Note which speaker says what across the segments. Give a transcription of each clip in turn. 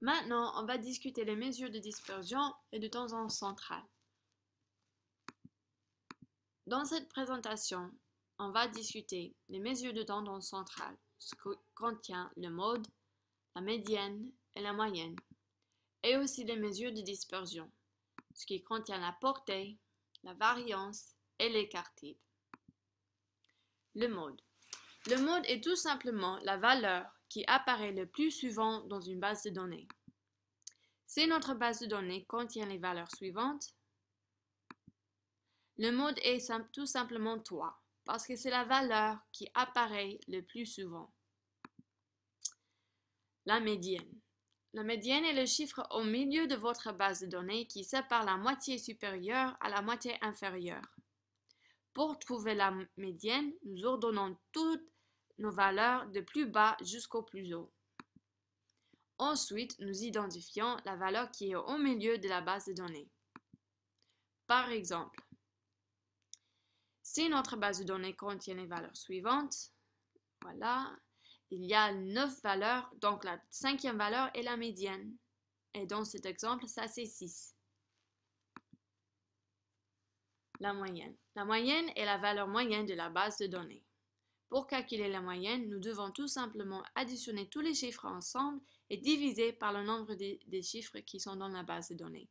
Speaker 1: Maintenant, on va discuter les mesures de dispersion et de tendance centrale. Dans cette présentation, on va discuter les mesures de tendance centrale, ce que contient le mode, la médiane et la moyenne, et aussi les mesures de dispersion, ce qui contient la portée, la variance et l'écart type. Le mode. Le mode est tout simplement la valeur qui apparaît le plus souvent dans une base de données. Si notre base de données contient les valeurs suivantes, le mode est tout simplement 3, parce que c'est la valeur qui apparaît le plus souvent. La médiane. La médiane est le chiffre au milieu de votre base de données qui sépare la moitié supérieure à la moitié inférieure. Pour trouver la médiane, nous ordonnons toutes nos valeurs de plus bas jusqu'au plus haut. Ensuite, nous identifions la valeur qui est au milieu de la base de données. Par exemple, si notre base de données contient les valeurs suivantes, voilà, il y a 9 valeurs, donc la 5e valeur est la médiane. Et dans cet exemple, ça c'est 6. La moyenne. La moyenne est la valeur moyenne de la base de données. Pour calculer la moyenne, nous devons tout simplement additionner tous les chiffres ensemble et diviser par le nombre des chiffres qui sont dans la base de données.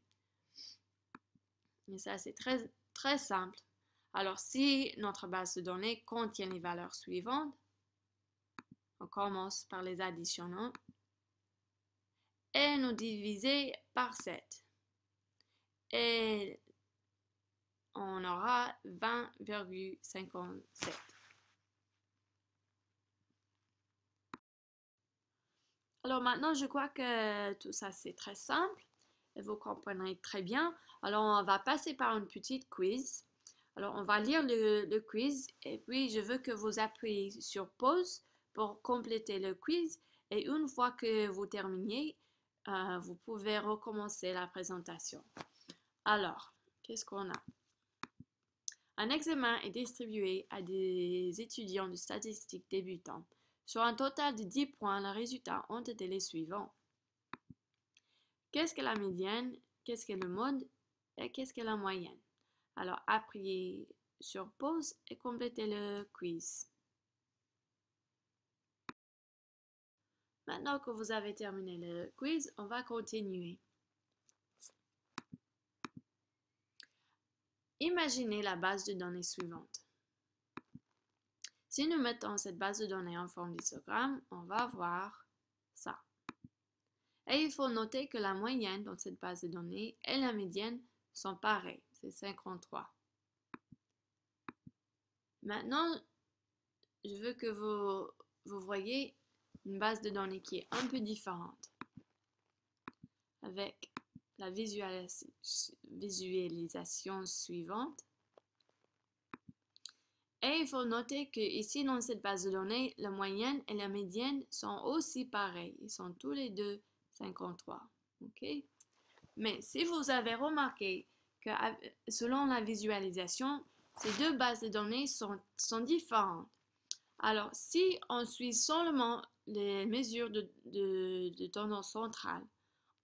Speaker 1: Et ça, c'est très simple. Alors, si notre base de données contient les valeurs suivantes, on commence par les additionner et nous diviser par 7. Et on aura 20,57. Alors maintenant, je crois que tout ça, c'est très simple et vous comprendrez très bien. Alors, on va passer par une petite quiz. Alors, on va lire le quiz et puis je veux que vous appuyez sur pause pour compléter le quiz. Et une fois que vous terminez, vous pouvez recommencer la présentation. Alors, qu'est-ce qu'on a? Un examen est distribué à des étudiants de statistiques débutants. Sur un total de 10 points, les résultats ont été les suivants. Qu'est-ce que la médiane? Qu'est-ce que le mode? Et qu'est-ce que la moyenne? Alors, appuyez sur pause et complétez le quiz. Maintenant que vous avez terminé le quiz, on va continuer. Imaginez la base de données suivante. Si nous mettons cette base de données en forme d'histogramme, on va voir ça. Et il faut noter que la moyenne dans cette base de données et la médiane sont pareilles, c'est 53. Maintenant, je veux que vous voyez une base de données qui est un peu différente, avec la visualisation suivante. Et il faut noter que ici dans cette base de données, la moyenne et la médiane sont aussi pareils. Ils sont tous les deux 53. OK? Mais si vous avez remarqué que selon la visualisation, ces deux bases de données sont différentes. Alors, si on suit seulement les mesures de tendance centrale,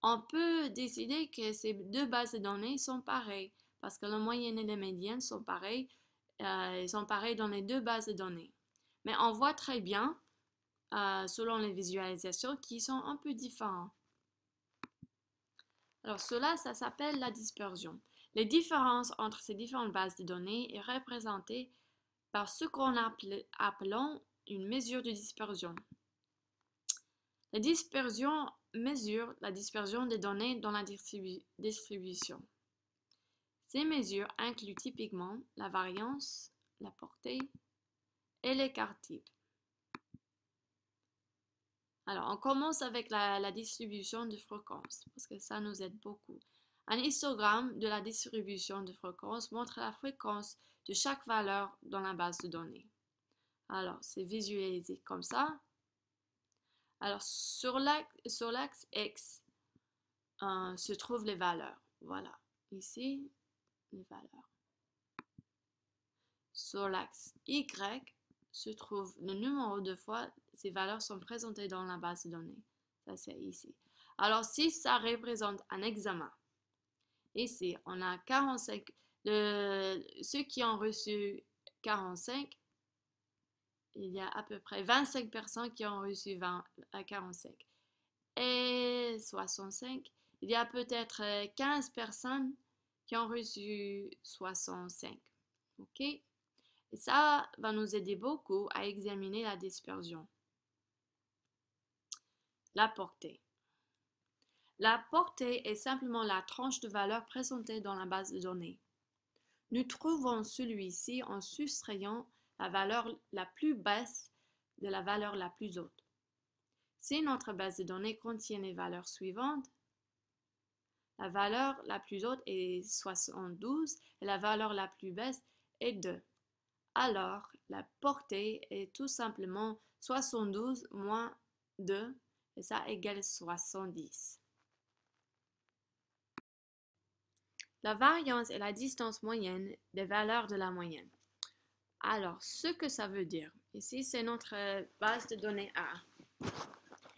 Speaker 1: on peut décider que ces deux bases de données sont pareilles parce que la moyenne et la médiane sont pareilles. Ils sont pareils dans les deux bases de données. Mais on voit très bien, selon les visualisations, qu'ils sont un peu différents. Alors cela, ça s'appelle la dispersion. Les différences entre ces différentes bases de données est représentée par ce qu'on appelons une mesure de dispersion. La dispersion mesure la dispersion des données dans la distribution. Ces mesures incluent typiquement la variance, la portée et l'écart type. Alors, on commence avec la distribution de fréquences, parce que ça nous aide beaucoup. Un histogramme de la distribution de fréquences montre la fréquence de chaque valeur dans la base de données. Alors, c'est visualisé comme ça. Alors, sur l'axe X se trouvent les valeurs. Voilà, ici, les valeurs. Sur l'axe Y se trouve le numéro de fois ces valeurs sont présentées dans la base de données. Ça, c'est ici. Alors, si ça représente un examen, ici, on a 45, ceux qui ont reçu 45, il y a à peu près 25 personnes qui ont reçu 45. Et 65, il y a peut-être 15 personnes qui ont reçu 65. OK? Et ça va nous aider beaucoup à examiner la dispersion. La portée. La portée est simplement la tranche de valeur présentée dans la base de données. Nous trouvons celui-ci en soustrayant la valeur la plus basse de la valeur la plus haute. Si notre base de données contient les valeurs suivantes, la valeur la plus haute est 72 et la valeur la plus basse est 2. Alors, la portée est tout simplement 72 moins 2 et ça égale 70. La variance est la distance moyenne des valeurs de la moyenne. Alors, ce que ça veut dire, ici c'est notre base de données A.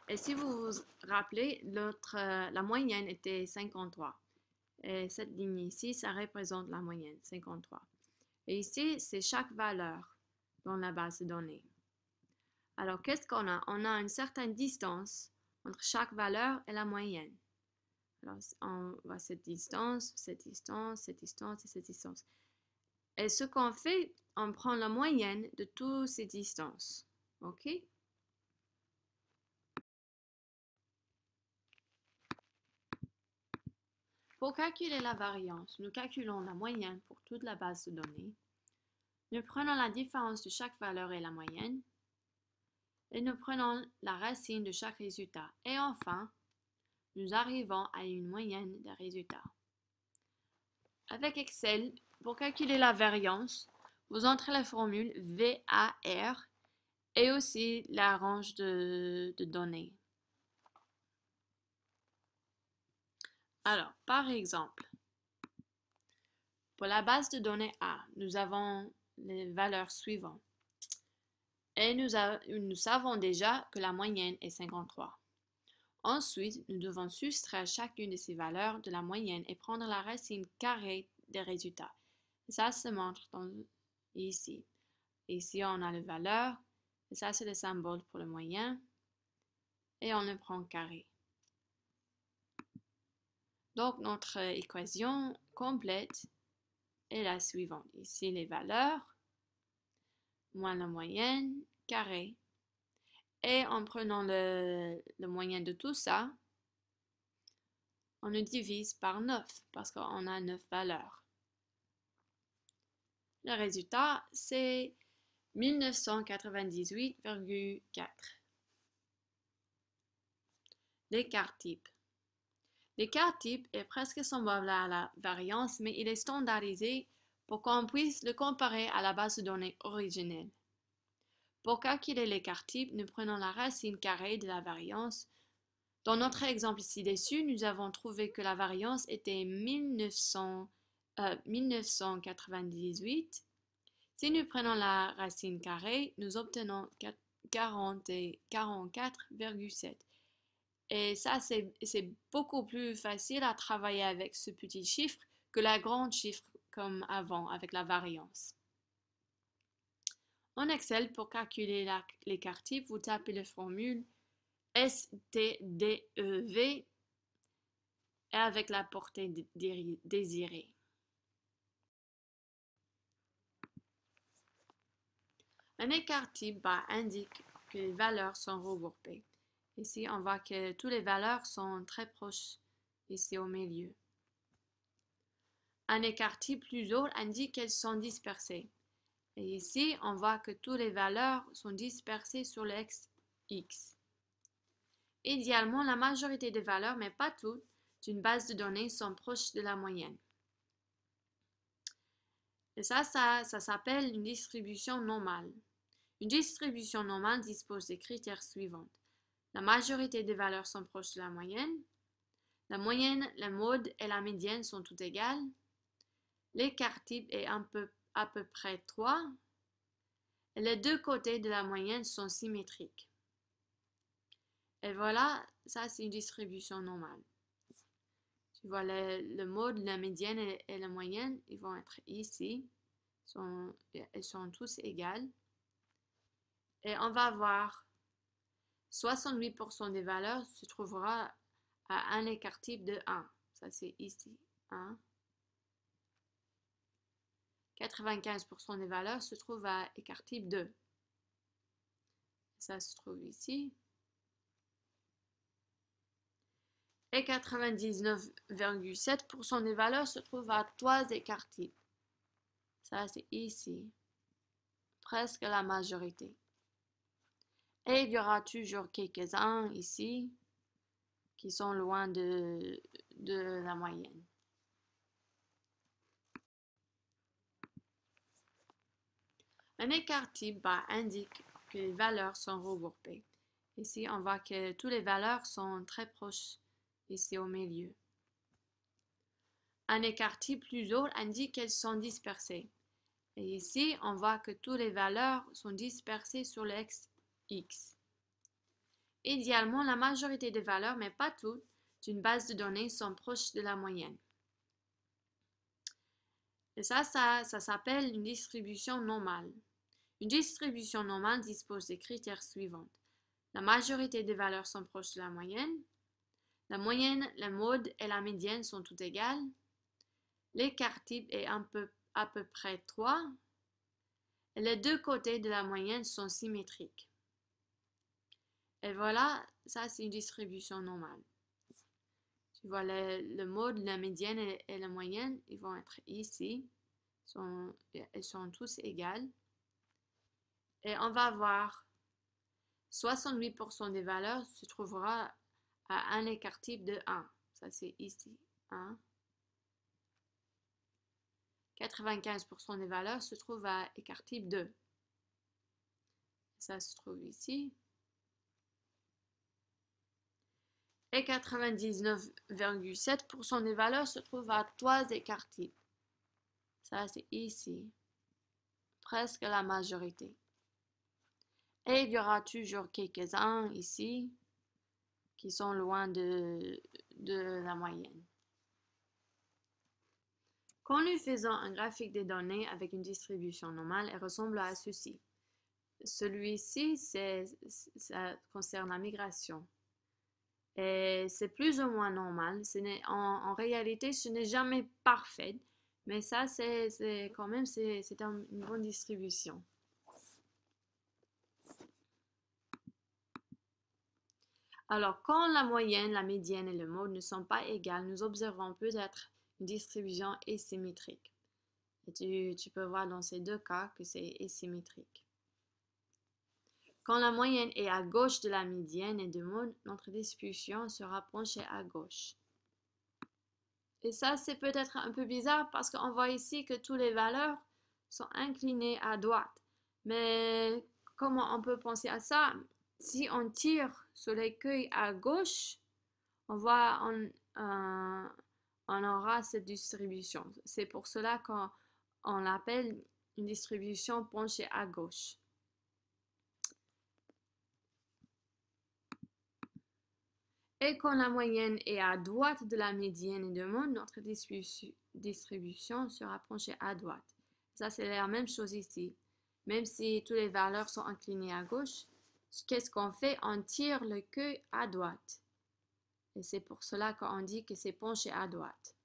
Speaker 1: Et si vous vous rappelez, la moyenne était 53. Et cette ligne ici, ça représente la moyenne, 53. Et ici, c'est chaque valeur dans la base de données. Alors, qu'est-ce qu'on a? On a une certaine distance entre chaque valeur et la moyenne. Alors, on voit cette distance, cette distance, cette distance et cette distance. Et ce qu'on fait, on prend la moyenne de toutes ces distances. OK? Pour calculer la variance, nous calculons la moyenne pour toute la base de données. Nous prenons la différence de chaque valeur et la moyenne. Et nous prenons la racine de chaque résultat. Et enfin, nous arrivons à une moyenne des résultats. Avec Excel, pour calculer la variance, vous entrez la formule VAR et aussi la range de données. Alors, par exemple, pour la base de données A, nous avons les valeurs suivantes. Et nous savons déjà que la moyenne est 53. Ensuite, nous devons soustraire chacune de ces valeurs de la moyenne et prendre la racine carrée des résultats. Ça se montre ici. Ici, on a les valeurs. Et ça, c'est le symbole pour le moyen. Et on le prend carré. Donc, notre équation complète est la suivante. Ici, les valeurs, moins la moyenne, carré. Et en prenant le moyen de tout ça, on le divise par 9 parce qu'on a 9 valeurs. Le résultat, c'est 1998,4. L'écart type. L'écart type est presque semblable à la variance, mais il est standardisé pour qu'on puisse le comparer à la base de données originelle. Pour calculer l'écart type, nous prenons la racine carrée de la variance. Dans notre exemple ci-dessus, nous avons trouvé que la variance était 1998. Si nous prenons la racine carrée, nous obtenons 44,7. Et ça, c'est beaucoup plus facile à travailler avec ce petit chiffre que la grande chiffre comme avant avec la variance. En Excel, pour calculer l'écart type, vous tapez la formule STDEV et avec la portée désirée. Un écart type indique que les valeurs sont regroupées. Ici, on voit que toutes les valeurs sont très proches, ici au milieu. Un écart type plus haut indique qu'elles sont dispersées. Et ici, on voit que toutes les valeurs sont dispersées sur l'axe X. Idéalement, la majorité des valeurs, mais pas toutes, d'une base de données sont proches de la moyenne. Et ça s'appelle une distribution normale. Une distribution normale dispose des critères suivants. La majorité des valeurs sont proches de la moyenne. La moyenne, la mode et la médiane sont toutes égales. L'écart type est à peu près 3. Et les deux côtés de la moyenne sont symétriques. Et voilà, ça c'est une distribution normale. Tu vois, le mode, la médiane et la moyenne, ils vont être ici. Elles sont tous égales. Et on va voir 68% des valeurs se trouvera à un écart type de 1. Ça c'est ici. 1. 95% des valeurs se trouvent à écart type 2. Ça se trouve ici. Et 99,7% des valeurs se trouvent à 3 écarts types. Ça, c'est ici. Presque la majorité. Et il y aura toujours quelques-uns ici qui sont loin de la moyenne. Un écart type indique que les valeurs sont regroupées. Ici, on voit que toutes les valeurs sont très proches, ici au milieu. Un écart type plus haut indique qu'elles sont dispersées. Et ici, on voit que toutes les valeurs sont dispersées sur l'axe X. Idéalement, la majorité des valeurs, mais pas toutes, d'une base de données sont proches de la moyenne. Et ça s'appelle une distribution normale. Une distribution normale dispose des critères suivants. La majorité des valeurs sont proches de la moyenne, le mode et la médiane sont toutes égales, l'écart type est à peu près 3, et les deux côtés de la moyenne sont symétriques. Et voilà, ça c'est une distribution normale. Tu vois, le mode, la médiane et la moyenne, ils vont être ici. Elles sont tous égales. Et on va voir 68% des valeurs se trouvera à un écart type de 1. Ça c'est ici. 1. 95% des valeurs se trouvent à écart type 2. Ça se trouve ici. Et 99,7% des valeurs se trouvent à 3 écarts types. Ça, c'est ici. Presque la majorité. Et il y aura toujours quelques-uns ici qui sont loin de la moyenne. Quand nous faisons un graphique des données avec une distribution normale, elle ressemble à ceci. Celui-ci, ça concerne la migration. Et c'est plus ou moins normal. En réalité, ce n'est jamais parfait, mais ça, c'est quand même une bonne distribution. Alors, quand la moyenne, la médiane et le mode ne sont pas égales, nous observons peut-être une distribution asymétrique. Et tu peux voir dans ces deux cas que c'est asymétrique. Quand la moyenne est à gauche de la médiane et du mode, notre distribution sera penchée à gauche. Et ça, c'est peut-être un peu bizarre parce qu'on voit ici que toutes les valeurs sont inclinées à droite. Mais comment on peut penser à ça? Si on tire sur l'écueil à gauche, on aura cette distribution. C'est pour cela qu'on l'appelle une distribution penchée à gauche. Et quand la moyenne est à droite de la médiane et du mode, notre distribution sera penchée à droite. Ça, c'est la même chose ici. Même si toutes les valeurs sont inclinées à gauche, qu'est-ce qu'on fait? On tire l'écueil à droite. Et c'est pour cela qu'on dit que c'est penché à droite.